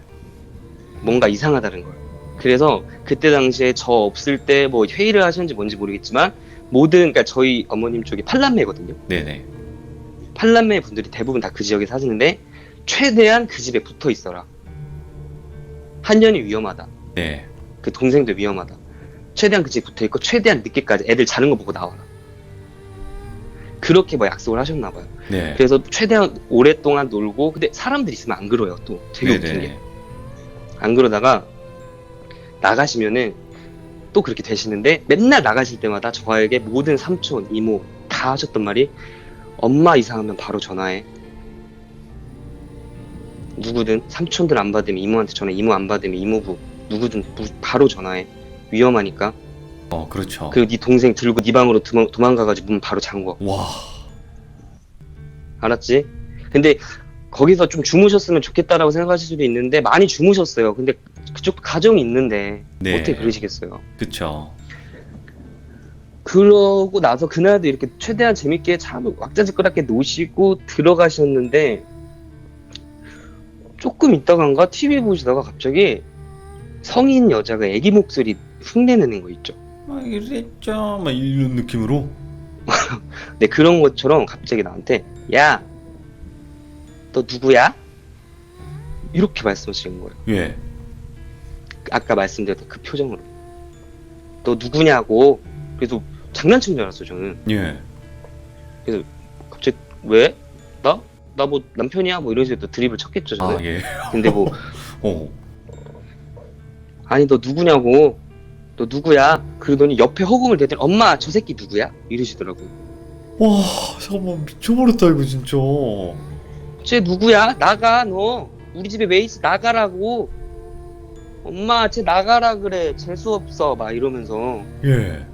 뭔가 이상하다는 걸. 그래서 그때 당시에 저 없을 때 뭐 회의를 하셨는지 뭔지 모르겠지만 그러니까 저희 어머님 쪽이 팔남매거든요. 네네. 팔남매 분들이 대부분 다 그 지역에 사시는데 최대한 그 집에 붙어 있어라. 한년이 위험하다. 네. 그 동생도 위험하다. 최대한 그 집에 붙어 있고 최대한 늦게까지 애들 자는 거 보고 나와라. 그렇게 뭐 약속을 하셨나 봐요. 네. 그래서 최대한 오랫동안 놀고 근데 사람들 있으면 안 그러요. 또 되게 웃긴 네네. 게. 안 그러다가 나가시면은 또 그렇게 되시는데 맨날 나가실 때마다 저에게 모든 삼촌, 이모 다 하셨던 말이 엄마 이상하면 바로 전화해. 누구든 삼촌들 안 받으면 이모한테 전화, 이모 안 받으면 이모부 누구든 바로 전화해. 위험하니까. 그렇죠. 그리고 네 동생 들고 네 방으로 도망가가지고 문 바로 잠궈. 와. 알았지? 근데 거기서 좀 주무셨으면 좋겠다라고 생각하실 수도 있는데 많이 주무셨어요. 근데 그쪽도 가정이 있는데 네. 어떻게 그러시겠어요? 그쵸. 그러고 나서 그날도 이렇게 최대한 재밌게 참 왁자지껄하게 노시고 들어가셨는데 조금 있다간가 TV 보시다가 갑자기 성인 여자가 애기 목소리 흉내내는 거 있죠. 막 이랬죠. 막 이런 느낌으로. 네, 그런 것처럼 갑자기 나한테 야, 너 누구야? 이렇게 말씀하시는 거예요. 예. 아까 말씀드렸던 그 표정으로. 너 누구냐고. 그래서 장난친 줄 알았어요, 저는. 예. 갑자기 왜? 나 뭐 남편이야? 뭐 이런 식으로 또 드립을 쳤겠죠, 저는. 아, 예. 근데 뭐 어. 아니 너 누구냐고. 너 누구야? 그러더니 옆에 허공을 대더니 엄마 저 새끼 누구야? 이러시더라고요. 와, 잠깐만, 미쳐버렸다, 이거 진짜. 쟤 누구야? 나가 너. 우리 집에 왜 있어? 나가라고. 엄마 쟤 나가라 그래. 재수없어. 막 이러면서. 예.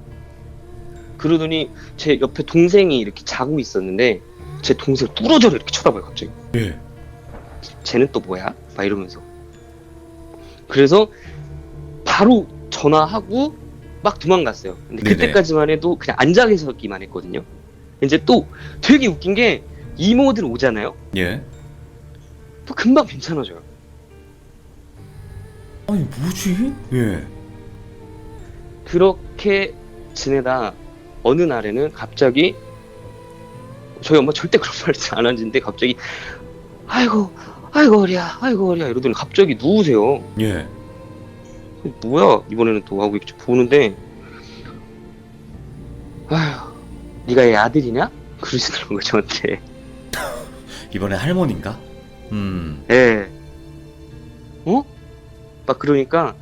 그러더니 제 옆에 동생이 이렇게 자고 있었는데 제 동생을 뚫어져라 이렇게 쳐다봐요 갑자기. 예. 쟤는 또 뭐야? 막 이러면서. 그래서 바로 전화하고 막 도망갔어요. 근데 네네. 그때까지만 해도 그냥 앉아 계셨기만 했거든요. 이제 또 되게 웃긴 게 이모들 오잖아요. 예. 또 금방 괜찮아져요. 아니, 뭐지? 예. 그렇게 지내다 어느 날에는 갑자기 저희 엄마 절대 그런 말 안 하는데 갑자기 아이고 어리야 이러더니 갑자기 누우세요. 예. 뭐야 이번에는 또 하고 이렇게 보는데 아휴 네가 얘 아들이냐? 그러시더라고요 저한테. 이번에 할머니인가? 예. 막 그러니까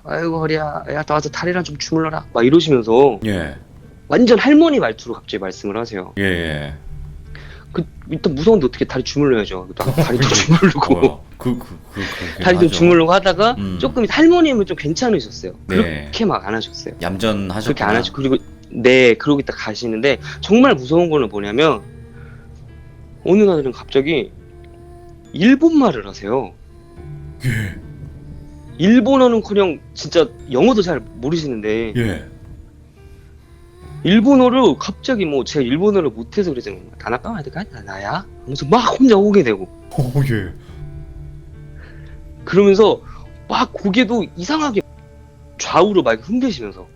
아이고 허리야 야 나와서 다리랑 좀 주물러라 막 이러시면서 예. 완전 할머니 말투로 갑자기 말씀을 하세요. 예, 예. 일단 무서운데 어떻게 다리 주물러야죠. 다리 좀 주물르고 뭐야. 다리 좀 주물르고 하다가 음. 조금 할머님은 좀 괜찮으셨어요. 네. 그렇게 막 안 하셨어요. 얌전하셨구나. 그렇게 안 하시고 그리고 네 그러고 있다 가시는데 정말 무서운 거는 뭐냐면 어느 날은 갑자기 일본말을 하세요. 예. 일본어는커녕 진짜 영어도 잘 모르시는데 예. 일본어를 갑자기 뭐 제가 일본어를 못해서 그러잖아요. 다나카마데가 나야? 하면서 막 혼자 오게 되고 예. 그러면서 막 고개도 이상하게 좌우로 막 흔드시면서.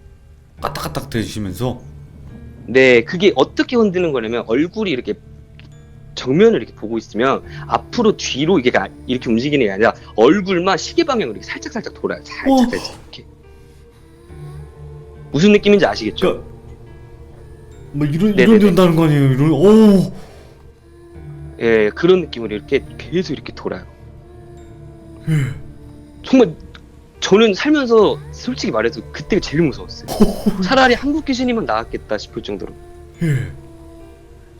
까딱까딱 대시면서. 네, 그게 어떻게 흔드는 거냐면 얼굴이 이렇게 정면을 이렇게 보고 있으면 앞으로 뒤로 이게 이렇게 움직이는 게 아니라 얼굴만 시계 방향으로 이렇게 살짝살짝 돌아요. 살짝살짝 이렇게. 무슨 느낌인지 아시겠죠? 뭐 이런 네네네. 이런다는 거 아니에요? 이런 오. 예, 그런 느낌으로 이렇게 계속 이렇게 돌아요. 예. 정말 저는 살면서 솔직히 말해서 그때가 제일 무서웠어요. 차라리 한국 귀신이면 나았겠다 싶을 정도로. 예.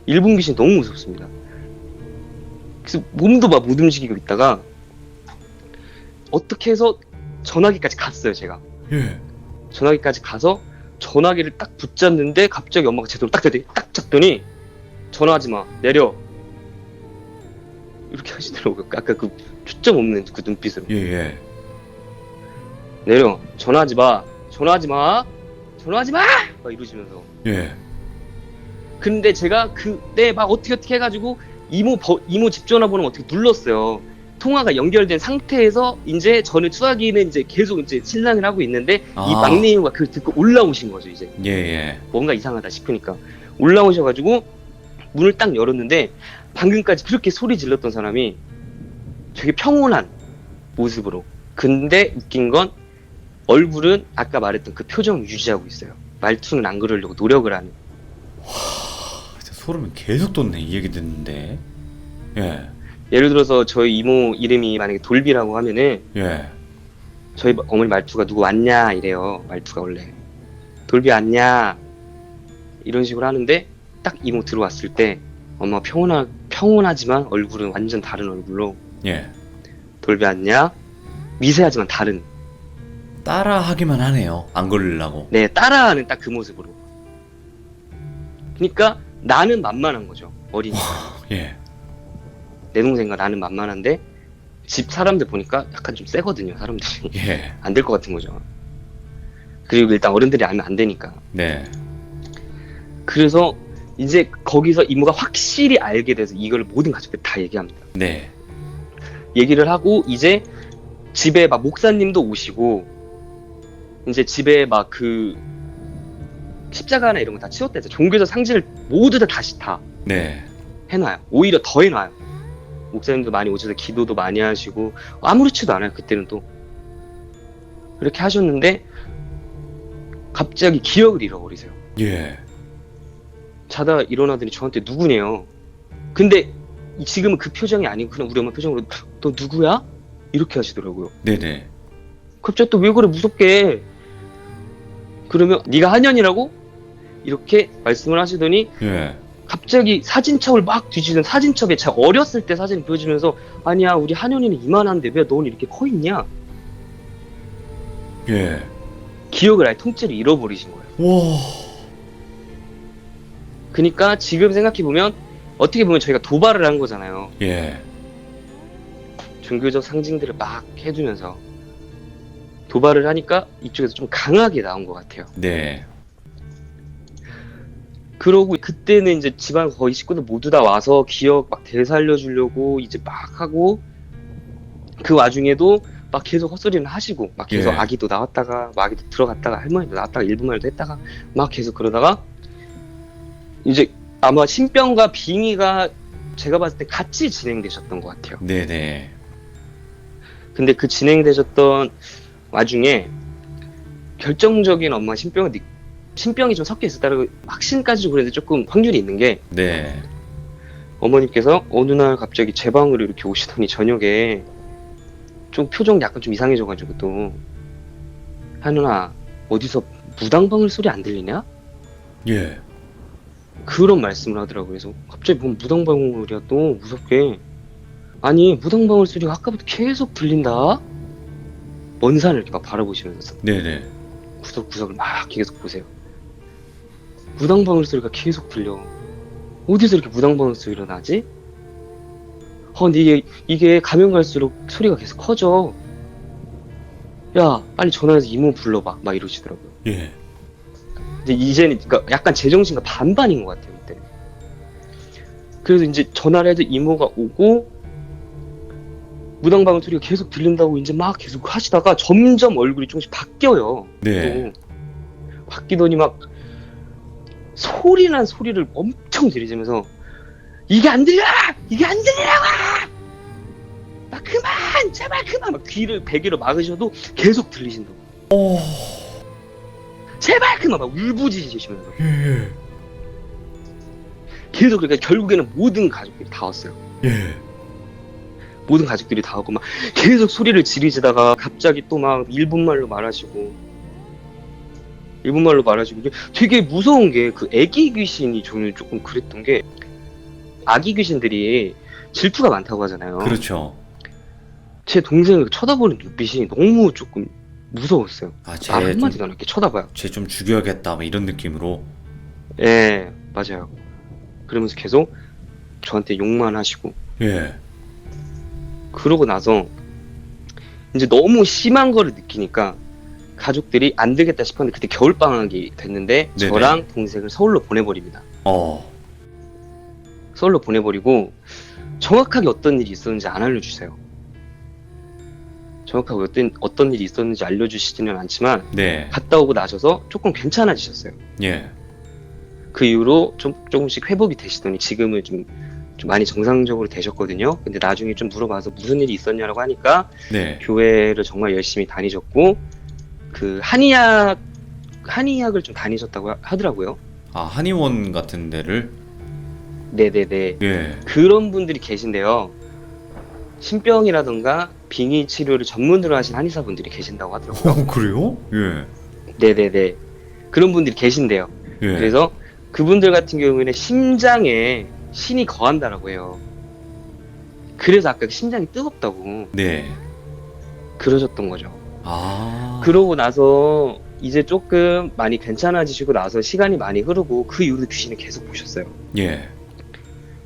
일본 귀신 너무 무섭습니다. 그래서 몸도 막 못 움직이고 있다가 어떻게 해서 전화기까지 갔어요, 제가. 예. 전화기까지 가서 전화기를 딱 붙잡는데 갑자기 엄마가 제 손을 딱 잡더니 전화하지 마, 내려. 이렇게 하시더라고요. 아까 그 초점 없는 그 눈빛으로. 예. 예. 내려, 전화하지 마, 전화하지 마, 전화하지 마! 막 이러시면서. 예. 근데 제가 그때 막 어떻게 해가지고 이모 집 전화번호 어떻게 눌렀어요. 통화가 연결된 상태에서 이제 저는 수화기는 이제 계속 이제 신랑을 하고 있는데 이 아. 막내 이모가 그걸 듣고 올라오신 거죠. 이제 예. 예. 뭔가 이상하다 싶으니까 올라오셔가지고 문을 딱 열었는데 방금까지 그렇게 소리 질렀던 사람이 되게 평온한 모습으로. 근데 웃긴 건 얼굴은 아까 말했던 그 표정을 유지하고 있어요. 말투는 안 그러려고 노력을 하는. 진짜 소름이 계속 돋네 이 얘기 듣는데. 예. 예를 들어서 저희 이모 이름이 만약에 돌비라고 하면은 예. 저희 어머니 말투가 누구 왔냐 이래요. 말투가 원래 돌비 왔냐 이런 식으로 하는데 딱 이모 들어왔을 때 엄마 평온하지만 얼굴은 완전 다른 얼굴로 예. 돌비 왔냐 미세하지만 다른. 따라 하기만 하네요. 안 걸리려고. 네, 따라하는 딱 그 모습으로. 그러니까 나는 만만한 거죠. 어리니까. 예. 내 동생과 나는 만만한데 집 사람들 보니까 약간 좀 세거든요. 사람들이. 예. 안 될 것 같은 거죠. 그리고 일단 어른들이 알면 안 되니까. 네. 그래서 이제 거기서 이모가 확실히 알게 돼서 이걸 모든 가족들 다 얘기합니다. 네. 얘기를 하고 이제 집에 막 목사님도 오시고 이제 집에 막 그 십자가나 이런 거 다 치웠다 해서 종교적 상징을 모두 다 다시 다 네. 해놔요. 오히려 더 해놔요. 목사님도 많이 오셔서 기도도 많이 하시고 아무렇지도 않아요. 그때는 또 그렇게 하셨는데 갑자기 기억을 잃어버리세요. 예. 자다 일어나더니 저한테 누구네요. 근데 지금은 그 표정이 아니고 그냥 우리 엄마 표정으로 너 누구야? 이렇게 하시더라고요. 네네. 갑자기 또 왜 그래 무섭게. 그러면 네가 한연이라고? 이렇게 말씀을 하시더니 예. 갑자기 사진첩을 막 뒤지는 사진첩에 제가 어렸을 때 사진을 보여주면서 아니야 우리 한연이는 이만한데 왜 넌 이렇게 커 있냐? 예. 기억을 아예 통째로 잃어버리신 거예요. 와. 그러니까 지금 생각해보면 어떻게 보면 저희가 도발을 한 거잖아요. 예. 종교적 상징들을 막 해주면서 도발을 하니까 이쪽에서 좀 강하게 나온 것 같아요. 네. 그러고 그때는 이제 집안 거의 식구들 모두 다 와서 기억 막 되살려주려고 이제 막 하고 그 와중에도 막 계속 헛소리는 하시고 막 계속 예. 아기도 나왔다가 막 아기도 들어갔다가 할머니도 나왔다가 일본말도 했다가 막 계속 그러다가 이제 아마 신병과 빙의가 제가 봤을 때 같이 진행되셨던 것 같아요. 네네. 근데 그 진행되셨던 와중에 결정적인 엄마 신병이 좀 섞여 있었다고 확신까지 그랬는데 조금 확률이 있는 게 네. 어머님께서 어느 날 갑자기 제 방으로 이렇게 오시더니 저녁에 좀 표정 약간 좀 이상해져가지고 또 한누나 어디서 무당방울 소리 안 들리냐? 예. 그런 말씀을 하더라고요. 그래서 갑자기 뭔 무당방울이야 또 무섭게. 아니 무당방울 소리가 아까부터 계속 들린다. 먼 산을 이렇게 막 바라보시면서 네네. 구석구석을 막 계속 보세요. 무당방울 소리가 계속 들려. 어디서 이렇게 무당방울 소리가 나지? 근데 이게 가면 갈수록 소리가 계속 커져. 야 빨리 전화해서 이모 불러봐 막 이러시더라고요. 예. 근데 이제는 그러니까 약간 제정신과 반반인 것 같아요 이때. 그래서 이제 전화를 해도 이모가 오고 무당방울 소리가 계속 들린다고 이제 막 계속 하시다가 점점 얼굴이 조금씩 바뀌어요. 네. 또 바뀌더니 막 소리난 소리를 엄청 들이면서 이게 안 들려! 이게 안 들리라고! 막 그만! 제발 그만! 막 귀를 베개로 막으셔도 계속 들리신다고. 오. 제발 그만! 막 울부짖으시면서 예. 계속. 그러니까 결국에는 모든 가족들이 다 왔어요. 예. 모든 가족들이 다 오고 막 계속 소리를 지르시다가 갑자기 또 막 일본말로 말하시고 되게 무서운 게 그 애기 귀신이 저는 조금 그랬던 게 아기 귀신들이 질투가 많다고 하잖아요. 그렇죠. 제 동생을 쳐다보는 눈빛이 너무 조금 무서웠어요. 아, 말 한마디도 안 이렇게 쳐다봐요. 쟤 좀 죽여야겠다, 뭐 이런 느낌으로. 예, 맞아요. 그러면서 계속 저한테 욕만 하시고. 예. 그러고 나서 이제 너무 심한 거를 느끼니까 가족들이 안 되겠다 싶었는데 그때 겨울방학이 됐는데 네네. 저랑 동생을 서울로 보내버립니다. 서울로 보내버리고 정확하게 어떤 일이 있었는지 안 알려주세요. 정확하게 어떤 일이 있었는지 알려주시지는 않지만 네. 갔다 오고 나셔서 조금 괜찮아지셨어요. 예. 그 이후로 조금씩 회복이 되시더니 지금은 좀 많이 정상적으로 되셨거든요. 근데 나중에 좀 물어봐서 무슨 일이 있었냐라고 하니까 네. 교회를 정말 열심히 다니셨고 그 한의학을 좀 다니셨다고 하더라고요. 아, 한의원 같은 데를? 네네네. 예. 그런 분들이 계신데요. 신병이라던가 빙의 치료를 전문으로 하신 한의사분들이 계신다고 하더라고요. 그래요? 예. 네네네. 그런 분들이 계신데요. 예. 그래서 그분들 같은 경우에는 심장에 신이 거한다라고 해요. 그래서 아까 심장이 뜨겁다고 네. 그러셨던 거죠. 아. 그러고 나서 이제 조금 많이 괜찮아지시고 나서 시간이 많이 흐르고 그 이후로 귀신을 계속 보셨어요. 예.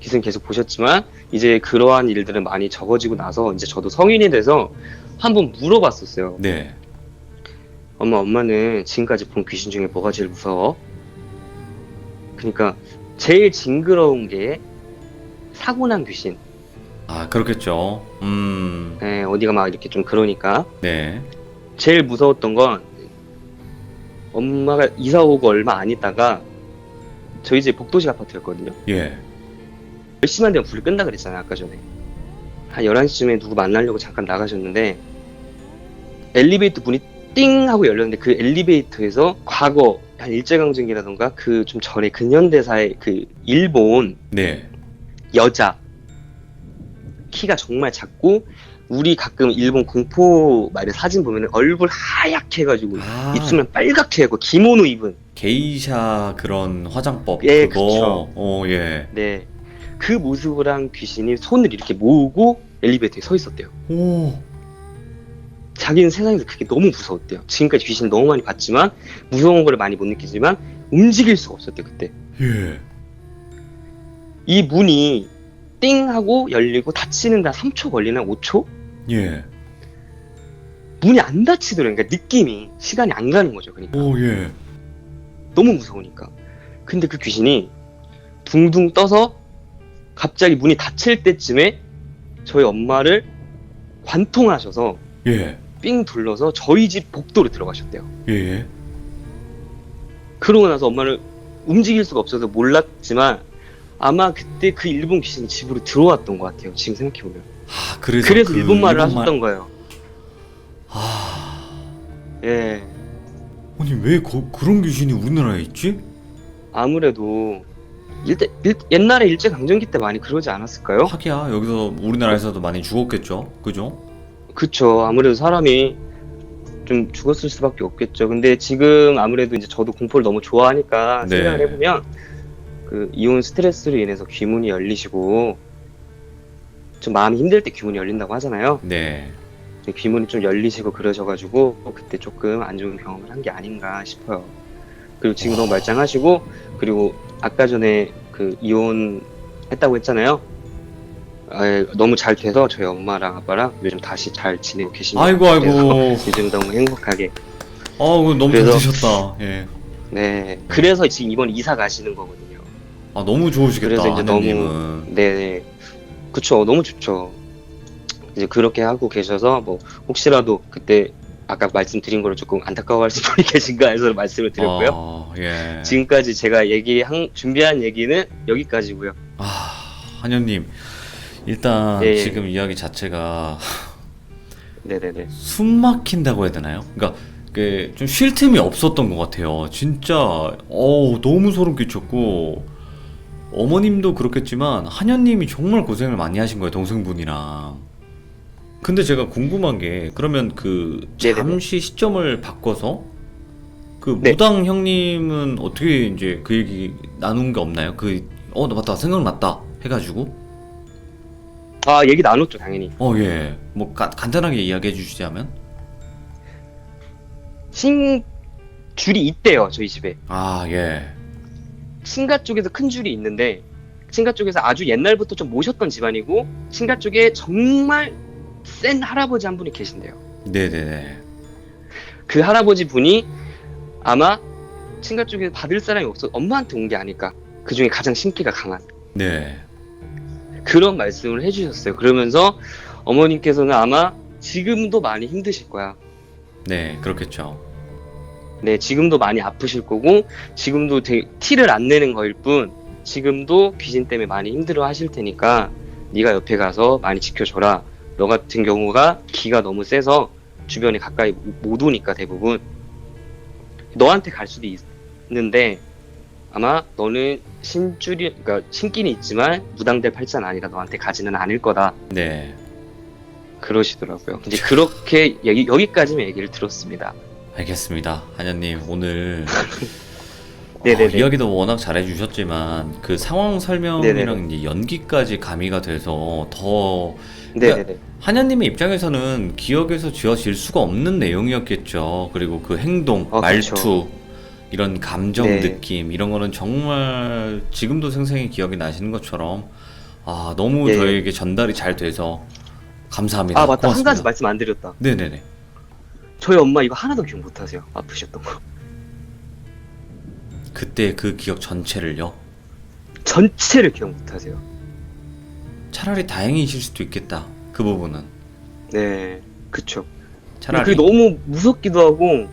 귀신을 계속 보셨지만 이제 그러한 일들은 많이 적어지고 나서 이제 저도 성인이 돼서 한번 물어봤었어요. 네. 엄마는 지금까지 본 귀신 중에 뭐가 제일 무서워? 그러니까 제일 징그러운 게 사고난 귀신. 아, 그렇겠죠. 네, 어디가 막 이렇게 좀 그러니까 네. 제일 무서웠던 건 엄마가 이사 오고 얼마 안 있다가 저희 집 복도식 아파트였거든요. 예. 10시만 되면 불이 끈다 그랬잖아요, 아까 전에. 한 11시쯤에 누구 만나려고 잠깐 나가셨는데 엘리베이터 문이 띵 하고 열렸는데 그 엘리베이터에서 과거 한 일제강점기라던가 그 좀 전에 근현대사의 그 일본 네. 여자 키가 정말 작고 우리 가끔 일본 공포 말의 사진 보면 얼굴 하얗게 해가지고 아. 입술만 빨갛게 하고 기모노 입은 게이샤 그런 화장법. 예, 그거. 그쵸. 예. 네, 그 모습을 한 귀신이 손을 이렇게 모으고 엘리베이터에 서 있었대요. 오. 자기는 세상에서 그게 너무 무서웠대요. 지금까지 귀신을 너무 많이 봤지만 무서운 걸 많이 못 느끼지만 움직일 수가 없었대요. 그때 예. 이 문이 띵 하고 열리고 닫히는 데 3초 걸리나 5초? 예. 문이 안 닫히더라고요. 그러니까 느낌이 시간이 안 가는 거죠. 그러니까 오, 예. 너무 무서우니까. 근데 그 귀신이 둥둥 떠서 갑자기 문이 닫힐 때쯤에 저희 엄마를 관통하셔서 예. 삥 둘러서 저희 집 복도로 들어가셨대요. 예. 그러고 나서 엄마를 움직일 수가 없어서 몰랐지만 아마 그때 그 일본 귀신이 집으로 들어왔던 것 같아요. 지금 생각해보면. 아, 그래서 그 일본말을 일본말- 하셨던 거예요. 아. 예. 아니, 왜 그런 귀신이 우리나라에 있지? 아무래도 옛날에 일제강점기 때 많이 그러지 않았을까요? 하기야, 여기서 우리나라에서도 많이 죽었겠죠. 그죠? 그쵸. 아무래도 사람이 좀 죽었을 수밖에 없겠죠. 근데 지금 아무래도 이제 저도 공포를 너무 좋아하니까 네. 생각을 해보면 그 이혼 스트레스로 인해서 귀문이 열리시고 좀 마음이 힘들 때 귀문이 열린다고 하잖아요. 네. 귀문이 좀 열리시고 그러셔가지고 그때 조금 안 좋은 경험을 한 게 아닌가 싶어요. 그리고 지금 너무 말짱하시고 그리고 아까 전에 그 이혼했다고 했잖아요. 너무 잘 돼서 저희 엄마랑 아빠랑 요즘 다시 잘 지내고 계십니다. 아이고, 아이고. 요즘 너무 행복하게. 아우, 너무 잘 그래서- 되셨다. 예. 네. 그래서 지금 이번 이사 가시는 거거든요. 아, 너무 좋으시겠다. 그래서 이제 하느님은. 네. 그쵸. 너무 좋죠. 이제 그렇게 하고 계셔서 뭐 혹시라도 그때 아까 말씀드린 거를 조금 안타까워하시는 분이 계신가 해서 말씀을 드렸고요. 예. 지금까지 제가 준비한 얘기는 여기까지고요. 한현님, 일단 예, 예. 지금 이야기 자체가 네네네. 숨 막힌다고 해야 되나요? 그러니까 좀 쉴 틈이 없었던 것 같아요. 진짜 너무 소름 끼쳤고 어머님도 그렇겠지만 한현님이 정말 고생을 많이 하신 거예요, 동생분이랑. 근데 제가 궁금한 게 그러면 그 네네네. 잠시 시점을 바꿔서 그 네. 무당 형님은 어떻게 이제 그 얘기 나눈 게 없나요? 나 맞다, 생각났다 해가지고. 얘기 나눴죠, 당연히. 예. 뭐 간단하게 이야기해 주시자면. 줄이 있대요, 저희 집에. 예. 친가 쪽에서 큰 줄이 있는데, 친가 쪽에서 아주 옛날부터 좀 모셨던 집안이고, 친가 쪽에 정말 센 할아버지 한 분이 계신대요. 네네네. 그 할아버지 분이 아마 친가 쪽에 받을 사람이 없어 엄마한테 온 게 아닐까. 그 중에 가장 신기가 강한. 네. 그런 말씀을 해주셨어요. 그러면서 어머님께서는 아마 지금도 많이 힘드실 거야. 네, 그렇겠죠. 네, 지금도 많이 아프실 거고, 지금도 티를 안 내는 거일 뿐, 지금도 귀신 때문에 많이 힘들어 하실 테니까, 네가 옆에 가서 많이 지켜줘라. 너 같은 경우가 기가 너무 세서 주변에 가까이 못 오니까 대부분. 너한테 갈 수도 있는데, 아마 너는 그러니까 신기는 있지만 무당될 팔자는 아니라 너한테 가지는 않을 거다. 네. 그러시더라고요. 이제 그렇게 여기까지만 얘기를 들었습니다. 알겠습니다. 한현님, 오늘 네네네. 이야기도 워낙 잘해 주셨지만 그 상황 설명이랑 네네네. 이제 연기까지 가미가 돼서 더 네네네. 한현님의 입장에서는 기억에서 지워질 수가 없는 내용이었겠죠. 그리고 그 행동, 말투, 그쵸. 이런 감정, 네. 느낌 이런 거는 정말 지금도 생생히 기억이 나시는 것처럼 너무 예. 저에게 전달이 잘 돼서 감사합니다. 맞다. 한 고맙습니다. 가지 말씀 안 드렸다. 네네네. 저희 엄마 이거 하나도 기억 못 하세요. 아프셨던 거. 그때 그 기억 전체를요. 전체를 기억 못 하세요. 차라리 다행이실 수도 있겠다. 그 부분은. 네. 그쵸. 차라리. 그게 너무 무섭기도 하고,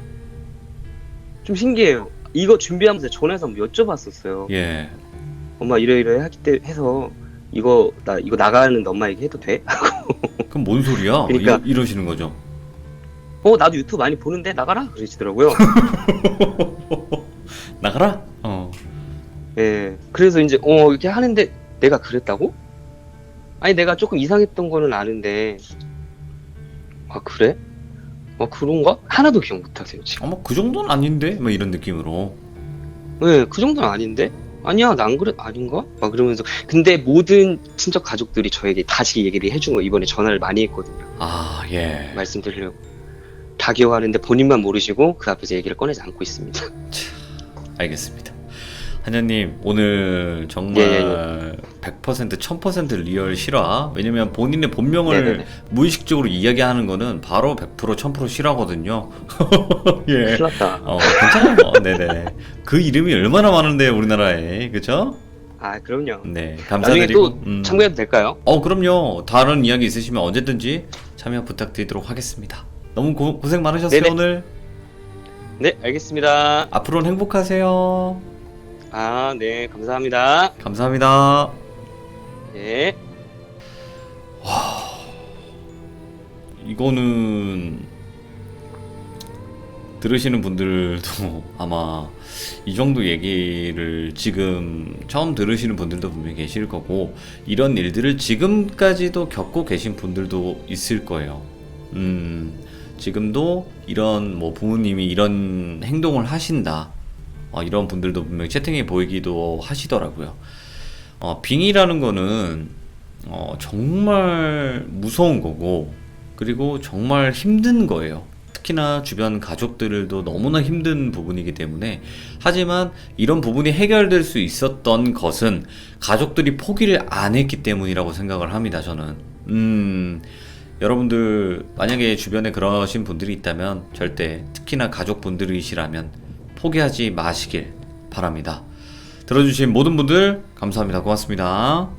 좀 신기해요. 이거 준비하면서 전화해서 한번 여쭤봤었어요. 예. 엄마 이러이러 해서, 이거 나가는데 엄마에게 해도 돼? 그럼 뭔 소리야? 그러니까- 이러시는 거죠. 나도 유튜브 많이 보는데 나가라? 그러시더라고요. 나가라? 예. 그래서 이제, 이렇게 하는데 내가 그랬다고? 아니, 내가 조금 이상했던 거는 아는데, 그래? 그런가? 하나도 기억 못 하세요, 지금. 아마 그 정도는 아닌데? 막 이런 느낌으로. 네, 그 정도는 아닌데? 아니야, 난 그래, 아닌가? 막 그러면서. 근데 모든 친척 가족들이 저에게 다시 얘기를 해준 거 이번에 전화를 많이 했거든요. 예. 말씀드리려고. 다 기억하는데 본인만 모르시고 그 앞에서 얘기를 꺼내지 않고 있습니다. 알겠습니다. 한현님, 오늘 정말 예. 100% 1000% 리얼 실화. 왜냐면 본인의 본명을 네네네. 무의식적으로 이야기하는 거는 바로 100% 1000% 실화거든요. 예. 큰일 났다. 괜찮아요. 네네. 그 이름이 얼마나 많은데, 우리나라에. 그쵸? 그럼요. 네. 나중에 감사드리고. 또 참고해도 될까요? 그럼요. 다른 이야기 있으시면 언제든지 참여 부탁드리도록 하겠습니다. 너무 고생 많으셨어요, 네네. 오늘. 네, 알겠습니다. 앞으로는 행복하세요. 네, 감사합니다. 감사합니다. 네. 이거는 들으시는 분들도 아마 이 정도 얘기를 지금 처음 들으시는 분들도 분명히 계실 거고, 이런 일들을 지금까지도 겪고 계신 분들도 있을 거예요. 지금도 이런 부모님이 이런 행동을 하신다, 이런 분들도 분명히 채팅에 보이기도 하시더라고요. 빙의라는 거는 정말 무서운 거고, 그리고 정말 힘든 거예요. 특히나 주변 가족들도 너무나 힘든 부분이기 때문에. 하지만 이런 부분이 해결될 수 있었던 것은 가족들이 포기를 안 했기 때문이라고 생각을 합니다, 저는. 여러분들 만약에 주변에 그러신 분들이 있다면 절대, 특히나 가족분들이시라면 포기하지 마시길 바랍니다. 들어주신 모든 분들 감사합니다. 고맙습니다.